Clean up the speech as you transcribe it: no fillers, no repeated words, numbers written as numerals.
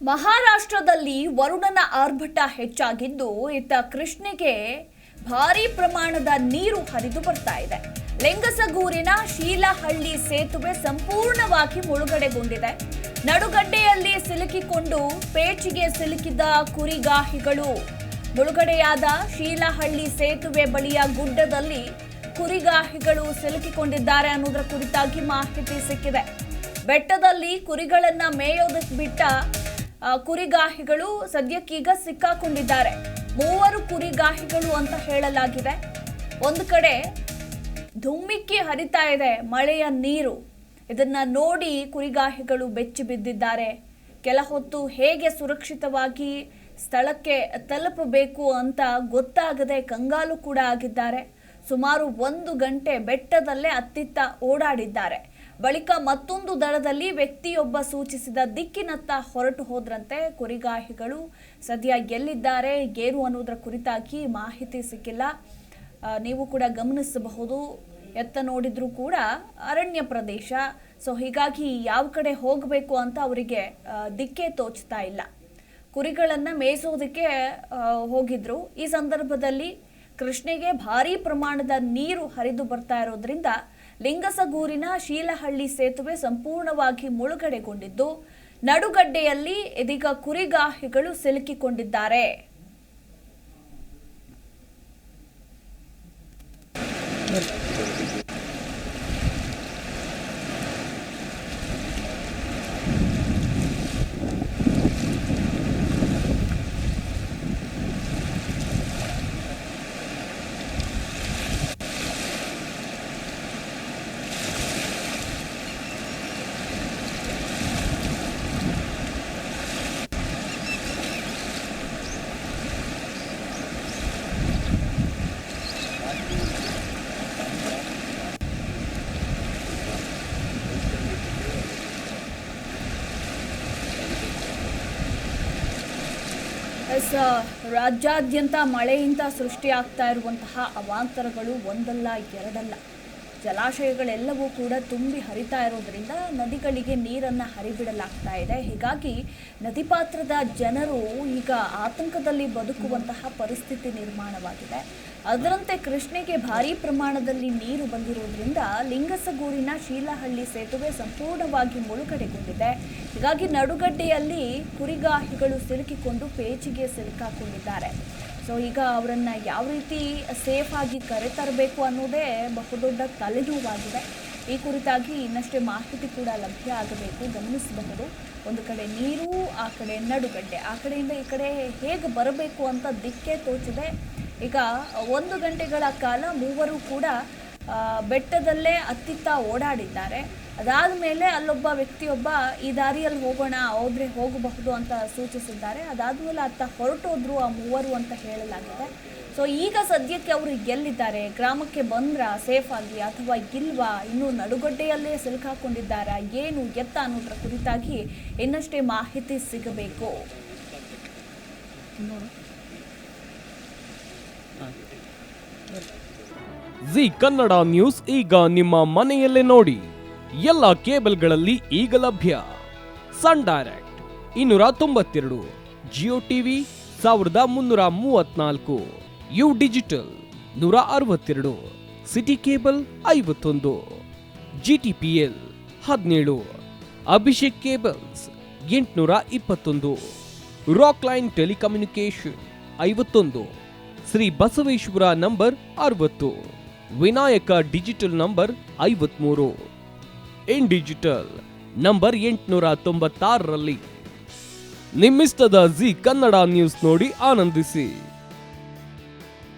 ಮಹಾರಾಷ್ಟ್ರದಲ್ಲಿ ವರುಣನ ಆರ್ಭಟ ಹೆಚ್ಚಾಗಿದ್ದು ಇತ್ತ ಕೃಷ್ಣೆಗೆ ಭಾರಿ ಪ್ರಮಾಣದ ನೀರು ಹರಿದು ಬರ್ತಾ ಇದೆ. ಲಿಂಗಸಗೂರಿನ ಶೀಲಹಳ್ಳಿ ಸೇತುವೆ ಸಂಪೂರ್ಣವಾಗಿ ಮುಳುಗಡೆಗೊಂಡಿದೆ. ನಡುಗಡ್ಡೆಯಲ್ಲಿ ಸಿಲುಕಿಕೊಂಡು ಪೇಚಿಗೆ ಸಿಲುಕಿದ ಕುರಿಗಾಹಿಗಳು. ಮುಳುಗಡೆಯಾದ ಶೀಲಹಳ್ಳಿ ಸೇತುವೆ ಬಳಿಯ ಗುಡ್ಡದಲ್ಲಿ ಕುರಿಗಾಹಿಗಳು ಸಿಲುಕಿಕೊಂಡಿದ್ದಾರೆ ಅನ್ನೋದರ ಕುರಿತಾಗಿ ಮಾಹಿತಿ ಸಿಕ್ಕಿದೆ. ಬೆಟ್ಟದಲ್ಲಿ ಕುರಿಗಳನ್ನ ಮೇಯೋದಕ್ಕೆ ಬಿಟ್ಟ ಕುರಿಗಾಹಿಗಳು ಸದ್ಯಕ್ಕೀಗ ಸಿಕ್ಕಾಕೊಂಡಿದ್ದಾರೆ. 3 ಕುರಿಗಾಹಿಗಳು ಅಂತ ಹೇಳಲಾಗಿದೆ. ಒಂದು ಕಡೆ ಧುಮ್ಮಿಕ್ಕಿ ಹರಿತಾ ಇದೆ ಮಳೆಯ ನೀರು. ಇದನ್ನ ನೋಡಿ ಕುರಿಗಾಹಿಗಳು ಬೆಚ್ಚಿ ಬಿದ್ದಿದ್ದಾರೆ. ಕೆಲ ಹೊತ್ತು ಹೇಗೆ ಸುರಕ್ಷಿತವಾಗಿ ಸ್ಥಳಕ್ಕೆ ತಲುಪಬೇಕು ಅಂತ ಗೊತ್ತಾಗದೆ ಕಂಗಾಲು ಕೂಡ ಆಗಿದ್ದಾರೆ. ಸುಮಾರು 1 ಗಂಟೆ ಬೆಟ್ಟದಲ್ಲೇ ಅತ್ತಿತ್ತ ಓಡಾಡಿದ್ದಾರೆ. ಬಳಿಕ ಮತ್ತೊಂದು ದಡದಲ್ಲಿ ವ್ಯಕ್ತಿಯೊಬ್ಬ ಸೂಚಿಸಿದ ದಿಕ್ಕಿನತ್ತ ಹೊರಟು ಹೋದ್ರಂತೆ ಕುರಿಗಾಹಿಗಳು. ಸದ್ಯ ಎಲ್ಲಿದ್ದಾರೆ ಏನು ಅನ್ನೋದರ ಕುರಿತಾಗಿ ಮಾಹಿತಿ ಸಿಕ್ಕಿಲ್ಲ. ನೀವು ಕೂಡ ಗಮನಿಸಬಹುದು, ಎತ್ತ ನೋಡಿದ್ರೂ ಕೂಡ ಅರಣ್ಯ ಪ್ರದೇಶ. ಸೊ ಹೀಗಾಗಿ ಯಾವ ಕಡೆ ಹೋಗಬೇಕು ಅಂತ ಅವರಿಗೆ ದಿಕ್ಕೇ ತೋಚ್ತಾ ಇಲ್ಲ. ಕುರಿಗಳನ್ನ ಮೇಯಿಸೋದಕ್ಕೆ ಹೋಗಿದ್ರು. ಈ ಸಂದರ್ಭದಲ್ಲಿ ಕೃಷ್ಣೆಗೆ ಭಾರಿ ಪ್ರಮಾಣದ ನೀರು ಹರಿದು ಬರ್ತಾ ಇರೋದ್ರಿಂದ ಲಿಂಗಸಗೂರಿನ ಶೀಲಹಳ್ಳಿ ಸೇತುವೆ ಸಂಪೂರ್ಣವಾಗಿ ಮುಳುಗಡೆಗೊಂಡಿದ್ದು ನಡುಗಡ್ಡೆಯಲ್ಲಿ ಇದೀಗ ಕುರಿಗಾಹಿಗಳು ಸಿಲುಕಿಕೊಂಡಿದ್ದಾರೆ. ರಾಜ್ಯಾದ್ಯಂತ ಮಳೆಯಿಂದ ಸೃಷ್ಟಿಯಾಗ್ತಾ ಇರುವಂತಹ ಅವಾಂತರಗಳು ಒಂದಲ್ಲ ಎರಡಲ್ಲ. ಜಲಾಶಯಗಳೆಲ್ಲವೂ ಕೂಡ ತುಂಬಿ ಹರಿತಾ ಇರೋದ್ರಿಂದ ನದಿಗಳಿಗೆ ನೀರನ್ನು ಹರಿಬಿಡಲಾಗ್ತಾ ಇದೆ. ಹೀಗಾಗಿ ನದಿ ಪಾತ್ರದ ಜನರು ಈಗ ಆತಂಕದಲ್ಲಿ ಬದುಕುವಂತಹ ಪರಿಸ್ಥಿತಿ ನಿರ್ಮಾಣವಾಗಿದೆ. ಅದರಂತೆ ಕೃಷ್ಣೆಗೆ ಭಾರೀ ಪ್ರಮಾಣದಲ್ಲಿ ನೀರು ಬಂದಿರೋದ್ರಿಂದ ಲಿಂಗಸಗೂರಿನ ಶೀಲಹಳ್ಳಿ ಸೇತುವೆ ಸಂಪೂರ್ಣವಾಗಿ ಮುಳುಗಡೆಗೊಂಡಿದೆ. ಹೀಗಾಗಿ ನಡುಗಡ್ಡೆಯಲ್ಲಿ ಕುರಿಗಾಹಿಗಳು ಸಿಲುಕಿಕೊಂಡು ಪೇಚಿಗೆ ಸಿಲುಕಾಕೊಂಡಿದ್ದಾರೆ. ಸೊ ಈಗ ಅವರನ್ನ ಯಾವ ರೀತಿ ಸೇಫ್ ಆಗಿ ಕರೆತರಬೇಕು ಅನ್ನೋದೇ ಬಹುದೊಡ್ಡ ತಲೆನೋವಾಗಿದೆ. ಈ ಕುರಿತಾಗಿ ಇನ್ನಷ್ಟೇ ಮಾಹಿತಿ ಕೂಡ ಲಭ್ಯ ಆಗಬೇಕು. ಗಮನಿಸಬಹುದು, ಒಂದು ಕಡೆ ನೀರು, ಆ ಕಡೆ ನಡುಗಡ್ಡೆ, ಆ ಕಡೆಯಿಂದ ಈ ಕಡೆ ಹೇಗೆ ಬರಬೇಕು ಅಂತ ದಿಕ್ಕೇ ತೋಚದೆ ಈಗ 1 ಗಂಟೆಗಳ ಕಾಲ 3 ಕೂಡ ಬೆಟ್ಟದಲ್ಲೇ ಅತ್ತಿತ್ತ ಓಡಾಡಿದ್ದಾರೆ. ಅದಾದ ಮೇಲೆ ಅಲ್ಲೊಬ್ಬ ವ್ಯಕ್ತಿಯೊಬ್ಬ ಈ ದಾರಿಯಲ್ಲಿ ಹೋಗೋಣ, ಹೋದ್ರೆ ಹೋಗಬಹುದು ಅಂತ ಸೂಚಿಸಿದ್ದಾರೆ. ಅದಾದ್ಮೇಲೆ ಅತ್ತ ಹೊರಟೋದ್ರು ಆ 3 ಅಂತ ಹೇಳಲಾಗಿದೆ. ಸೊ ಈಗ ಸದ್ಯಕ್ಕೆ ಅವರು ಎಲ್ಲಿದ್ದಾರೆ, ಗ್ರಾಮಕ್ಕೆ ಬಂದ್ರ ಸೇಫ್ ಆಗಿ ಅಥವಾ ಇಲ್ವಾ, ಇನ್ನು ನಡುಗಡ್ಡೆಯಲ್ಲೇ ಸಿಲುಕಾಕೊಂಡಿದ್ದಾರಾ, ಏನು ಎತ್ತ ಅನ್ನೋದ್ರ ಕುರಿತಾಗಿ ಇನ್ನಷ್ಟೇ ಮಾಹಿತಿ ಸಿಗಬೇಕು. ಜಿ ಕನ್ನಡ ನ್ಯೂಸ್ ಈಗ ನಿಮ್ಮ ಮನೆಯಲ್ಲೇ ನೋಡಿ. ಎಲ್ಲ ಕೇಬಲ್ಗಳಲ್ಲಿ ಈಗ ಲಭ್ಯ. Sun direct 292, Jio TV 1334, U digital 162, city cable 51, GTPL 17, Abhishek cables 821, rock line telecommunication 51, Shri Basaveshwara number 60, Vinayaka digital number 53, in digital number 896ರಲ್ಲಿ. ನಿಮ್ಮಿಸ್ತದ ಜಿ ಕನ್ನಡ ನ್ಯೂಸ್ ನೋಡಿ ಆನಂದಿಸಿ.